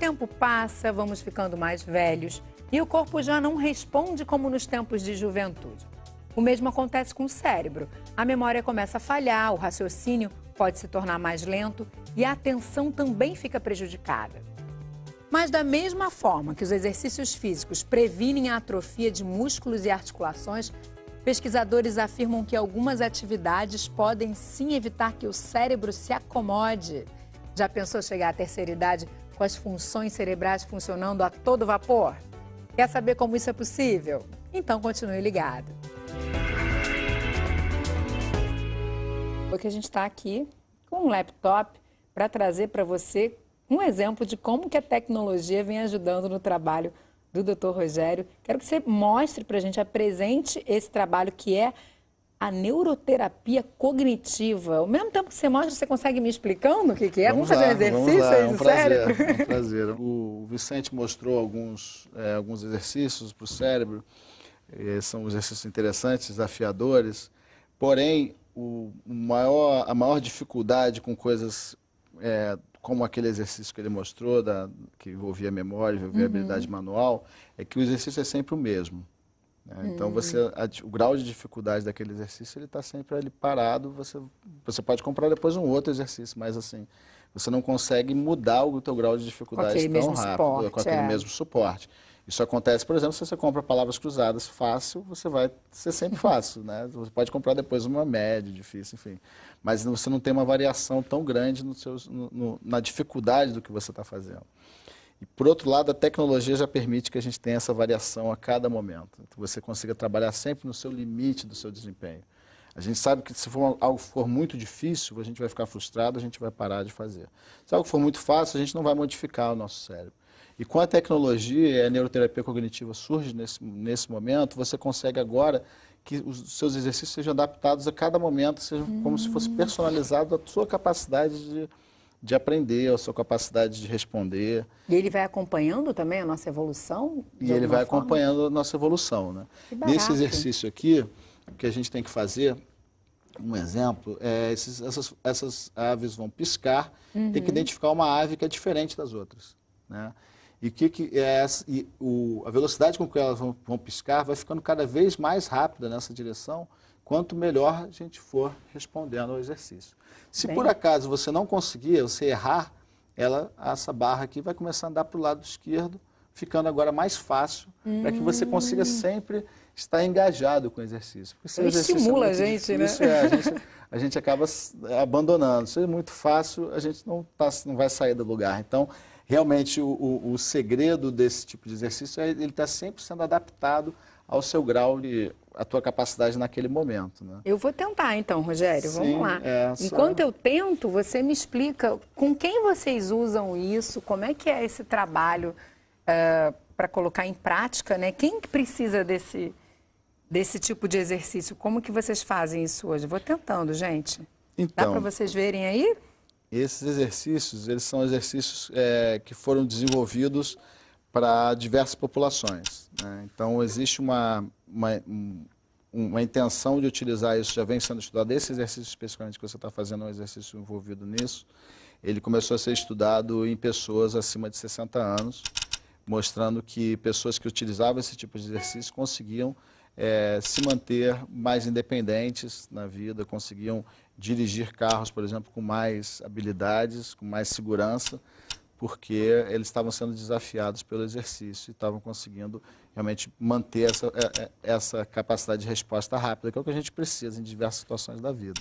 tempo passa, vamos ficando mais velhos e o corpo já não responde como nos tempos de juventude. O mesmo acontece com o cérebro. A memória começa a falhar, o raciocínio pode se tornar mais lento e a atenção também fica prejudicada. Mas da mesma forma que os exercícios físicos previnem a atrofia de músculos e articulações, pesquisadores afirmam que algumas atividades podem sim evitar que o cérebro se acomode. Já pensou chegar à terceira idade com as funções cerebrais funcionando a todo vapor? Quer saber como isso é possível? Então continue ligado. Porque a gente está aqui com um laptop para trazer para você um exemplo de como que a tecnologia vem ajudando no trabalho do Dr. Rogério. Quero que você mostre para a gente, apresente esse trabalho que é a neuroterapia cognitiva. Ao mesmo tempo que você mostra, você consegue me explicando o que é? Vamos fazer um exercício aí do cérebro? É um prazer. O Vicente mostrou alguns exercícios para o cérebro. São exercícios interessantes, desafiadores. Porém, a maior dificuldade com coisas como aquele exercício que ele mostrou, que envolvia memória, envolvia habilidade manual, é que o exercício é sempre o mesmo. Né? Então, o grau de dificuldade daquele exercício, ele está sempre ali parado. Você pode comprar depois um outro exercício, mas assim, você não consegue mudar o teu grau de dificuldade tão rápido, com aquele mesmo suporte. Isso acontece, por exemplo, se você compra palavras cruzadas fácil, você vai ser sempre fácil, né? Você pode comprar depois uma média, difícil, enfim. Mas você não tem uma variação tão grande na dificuldade do que você está fazendo. E, por outro lado, a tecnologia já permite que a gente tenha essa variação a cada momento. Que você consiga trabalhar sempre no seu limite do seu desempenho. A gente sabe que se algo for muito difícil, a gente vai ficar frustrado, a gente vai parar de fazer. Se algo for muito fácil, a gente não vai modificar o nosso cérebro. E com a tecnologia, a neuroterapia cognitiva surge nesse momento, você consegue agora que os seus exercícios sejam adaptados a cada momento, sejam como se fosse personalizado a sua capacidade de aprender, a sua capacidade de responder. E ele vai acompanhando também a nossa evolução? E ele vai acompanhando a nossa evolução, né? Nesse exercício aqui, o que a gente tem que fazer, um exemplo, essas aves vão piscar, tem que identificar uma ave que é diferente das outras, né? E a velocidade com que elas vão piscar vai ficando cada vez mais rápida nessa direção, quanto melhor a gente for respondendo ao exercício. Se por acaso você não conseguir, você errar, essa barra aqui vai começar a andar para o lado esquerdo, ficando agora mais fácil, para que você consiga sempre estar engajado com o exercício. Porque se o exercício estimula a gente, difícil, né? A gente acaba abandonando. Se é muito fácil, a gente não vai sair do lugar. Então, realmente, o segredo desse tipo de exercício é ele estar sempre sendo adaptado ao seu grau à tua capacidade naquele momento, né? Eu vou tentar então, Rogério, Sim, vamos lá. Enquanto eu tento, você me explica com quem vocês usam isso, como é que é esse trabalho para colocar em prática, né? Quem que precisa desse tipo de exercício? Como que vocês fazem isso hoje? Vou tentando, gente. Então, dá para vocês verem aí? Esses exercícios, eles são exercícios que foram desenvolvidos para diversas populações, né? Então, existe uma intenção de utilizar isso, já vem sendo estudado. Esse exercício especificamente que você está fazendo é um exercício envolvido nisso. Ele começou a ser estudado em pessoas acima de 60 anos, mostrando que pessoas que utilizavam esse tipo de exercício conseguiam se manter mais independentes na vida, conseguiam dirigir carros, por exemplo, com mais habilidades, com mais segurança, porque eles estavam sendo desafiados pelo exercício e estavam conseguindo realmente manter essa capacidade de resposta rápida, que é o que a gente precisa em diversas situações da vida.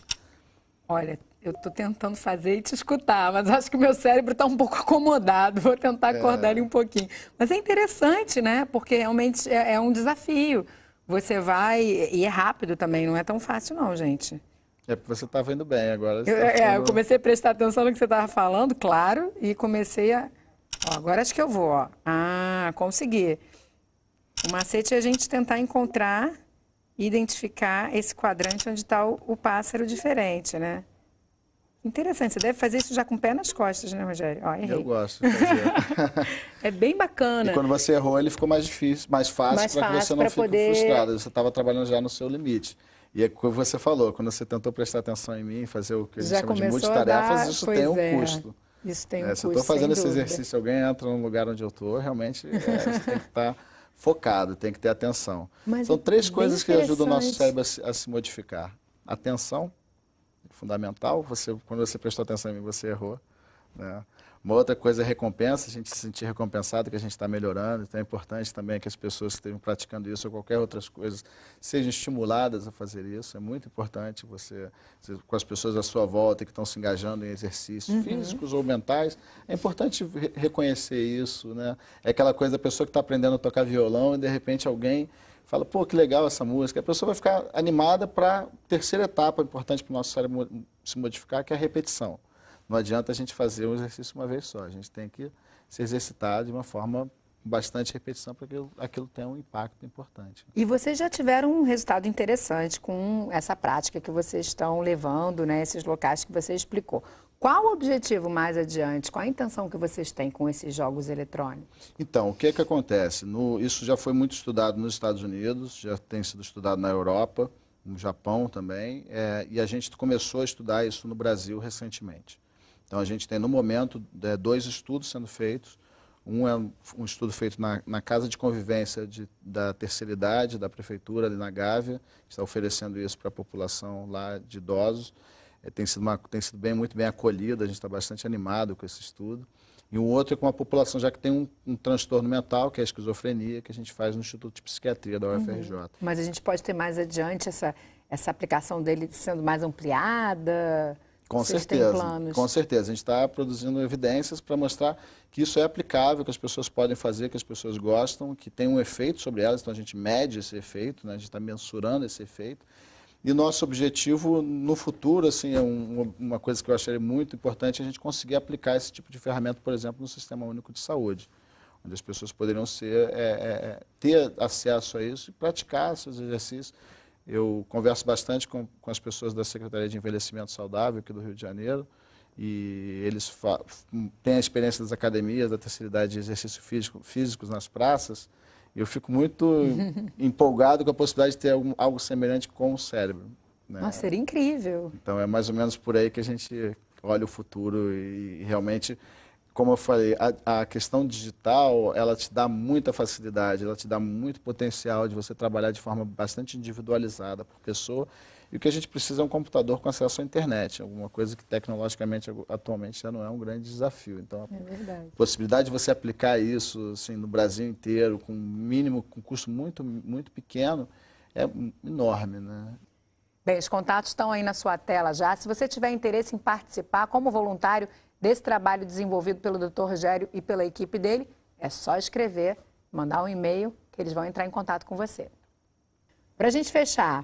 Olha, eu estou tentando fazer e te escutar, mas acho que o meu cérebro está um pouco acomodado, vou tentar acordar ele um pouquinho. Mas é interessante, né? Porque realmente é um desafio. Você vai, e é rápido também, não é tão fácil não, gente. É porque você estava indo bem agora. Eu comecei a prestar atenção no que você estava falando, claro, e comecei a... Ó, agora acho que eu vou, ó. Ah, consegui. O macete é a gente tentar encontrar e identificar esse quadrante onde está o pássaro diferente, né? Interessante, você deve fazer isso já com o pé nas costas, né, Rogério? Ó, errei. Eu gosto de fazer. É bem bacana. E quando você errou, ele ficou mais difícil, mais fácil para que você não fique frustrado. Você estava trabalhando já no seu limite. E é como você falou, quando você tentou prestar atenção em mim, fazer o que a gente chama de multitarefas, isso tem um custo. Isso tem um Se eu custo, estou fazendo esse dúvida. exercício, alguém entra no lugar onde eu estou, realmente você tem que estar focado, tem que ter atenção. Mas São é 3 bem coisas que ajudam o nosso interessante. cérebro a se modificar. Atenção, fundamental. Quando você prestou atenção em mim, você errou, né? Uma outra coisa é recompensa, a gente se sentir recompensado, que a gente está melhorando. Então é importante também que as pessoas que estejam praticando isso ou qualquer outras coisas sejam estimuladas a fazer isso. É muito importante você com as pessoas à sua volta que estão se engajando em exercícios físicos ou mentais. É importante reconhecer isso, né? É aquela coisa da pessoa que está aprendendo a tocar violão e de repente alguém fala, pô, que legal essa música. A pessoa vai ficar animada para a terceira etapa importante para o nosso cérebro se modificar, que é a repetição. Não adianta a gente fazer um exercício uma vez só. A gente tem que se exercitar de uma forma com bastante repetição para que aquilo tenha um impacto importante. E vocês já tiveram um resultado interessante com essa prática que vocês estão levando, né, esses locais que você explicou. Qual o objetivo mais adiante? Qual a intenção que vocês têm com esses jogos eletrônicos? Então, o que que acontece? Isso já foi muito estudado nos Estados Unidos, já tem sido estudado na Europa, no Japão também, e a gente começou a estudar isso no Brasil recentemente. Então, a gente tem, no momento, 2 estudos sendo feitos. Um é um estudo feito na Casa de Convivência da Terceira Idade, da Prefeitura, ali na Gávea, que está oferecendo isso para a população lá de idosos. Tem sido muito bem acolhido, a gente está bastante animado com esse estudo. E um outro é com a população, já que tem um transtorno mental, que é a esquizofrenia, que a gente faz no Instituto de Psiquiatria da UFRJ. Mas a gente pode ter mais adiante essa aplicação dele sendo mais ampliada? Com Vocês certeza, têm planos? com certeza. A gente está produzindo evidências para mostrar que isso é aplicável, que as pessoas podem fazer, que as pessoas gostam, que tem um efeito sobre elas, então a gente mede esse efeito, né? A gente está mensurando esse efeito. E nosso objetivo no futuro, assim, é uma coisa que eu acharia muito importante, é a gente conseguir aplicar esse tipo de ferramenta, por exemplo, no Sistema Único de Saúde, onde as pessoas poderiam ter acesso a isso e praticar seus exercícios. Eu converso bastante com as pessoas da Secretaria de Envelhecimento Saudável aqui do Rio de Janeiro e eles têm a experiência das academias da terceira idade de exercícios físicos nas praças e eu fico muito empolgado com a possibilidade de ter algo semelhante com o cérebro, né? Nossa, seria incrível. Então é mais ou menos por aí que a gente olha o futuro e realmente, como eu falei, a questão digital, ela te dá muita facilidade, ela te dá muito potencial de você trabalhar de forma bastante individualizada por pessoa. E o que a gente precisa é um computador com acesso à internet, alguma coisa que tecnologicamente atualmente já não é um grande desafio. Então, a possibilidade de você aplicar isso assim, no Brasil inteiro, com com custo muito, muito pequeno, é enorme, né? Bem, os contatos estão aí na sua tela já. Se você tiver interesse em participar como voluntário desse trabalho desenvolvido pelo Dr. Rogério e pela equipe dele, é só escrever, mandar um e-mail, que eles vão entrar em contato com você. Para a gente fechar,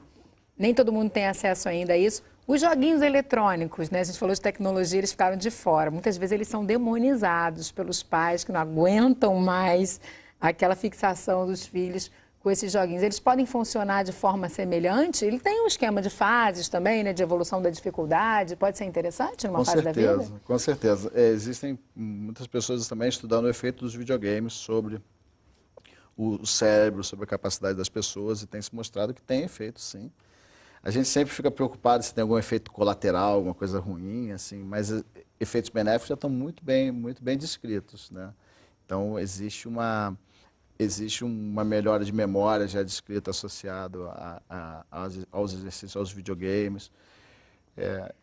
nem todo mundo tem acesso ainda a isso. Os joguinhos eletrônicos, né? A gente falou de tecnologia, eles ficaram de fora. Muitas vezes eles são demonizados pelos pais que não aguentam mais aquela fixação dos filhos com esses joguinhos. Eles podem funcionar de forma semelhante? Ele tem um esquema de fases também, né? De evolução da dificuldade. Pode ser interessante numa fase da vida? Com certeza. Existem muitas pessoas também estudando o efeito dos videogames sobre o cérebro, sobre a capacidade das pessoas e tem se mostrado que tem efeito, sim. A gente sempre fica preocupado se tem algum efeito colateral, alguma coisa ruim, assim, mas efeitos benéficos já estão muito bem descritos, né? Então, existe uma melhora de memória já descrita associado aos exercícios, aos videogames.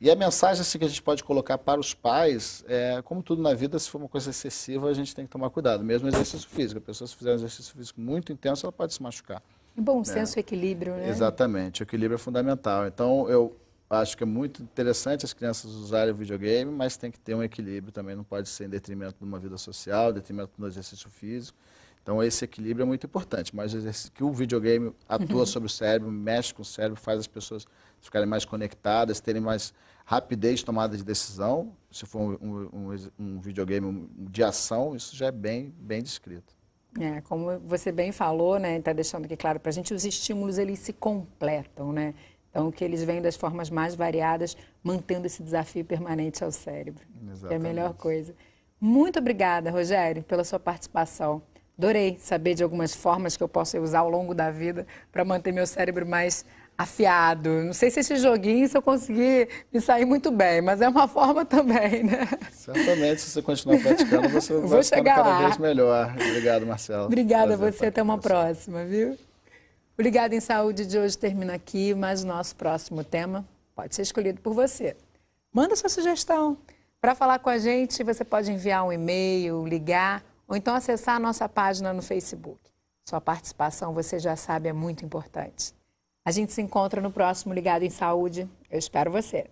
E a mensagem assim, que a gente pode colocar para os pais, como tudo na vida, se for uma coisa excessiva, a gente tem que tomar cuidado. Mesmo exercício físico, a pessoa se fizer um exercício físico muito intenso, ela pode se machucar. E bom senso e equilíbrio, né? Exatamente, o equilíbrio é fundamental. Então, eu acho que é muito interessante as crianças usarem o videogame, mas tem que ter um equilíbrio também, não pode ser em detrimento de uma vida social, em detrimento do exercício físico. Então, esse equilíbrio é muito importante, mas que o videogame atua sobre o cérebro, mexe com o cérebro, faz as pessoas ficarem mais conectadas, terem mais rapidez de tomada de decisão. Se for um videogame de ação, isso já é bem descrito. Como você bem falou, né, está deixando aqui claro para a gente, os estímulos eles se completam, né? Então, que eles vêm das formas mais variadas, mantendo esse desafio permanente ao cérebro. Exatamente. Que é a melhor coisa. Muito obrigada, Rogério, pela sua participação. Adorei saber de algumas formas que eu posso usar ao longo da vida para manter meu cérebro mais afiado. Não sei se esse joguinho, se eu conseguir me sair muito bem, mas é uma forma também, né? Certamente, se você continuar praticando, você vai ficando cada vez melhor. Obrigado, Marcela. Obrigada a você, até uma próxima, viu? O Ligado em Saúde de hoje termina aqui, mas o nosso próximo tema pode ser escolhido por você. Manda sua sugestão. Para falar com a gente, você pode enviar um e-mail, ligar ou então acessar a nossa página no Facebook. Sua participação, você já sabe, é muito importante. A gente se encontra no próximo Ligado em Saúde. Eu espero você.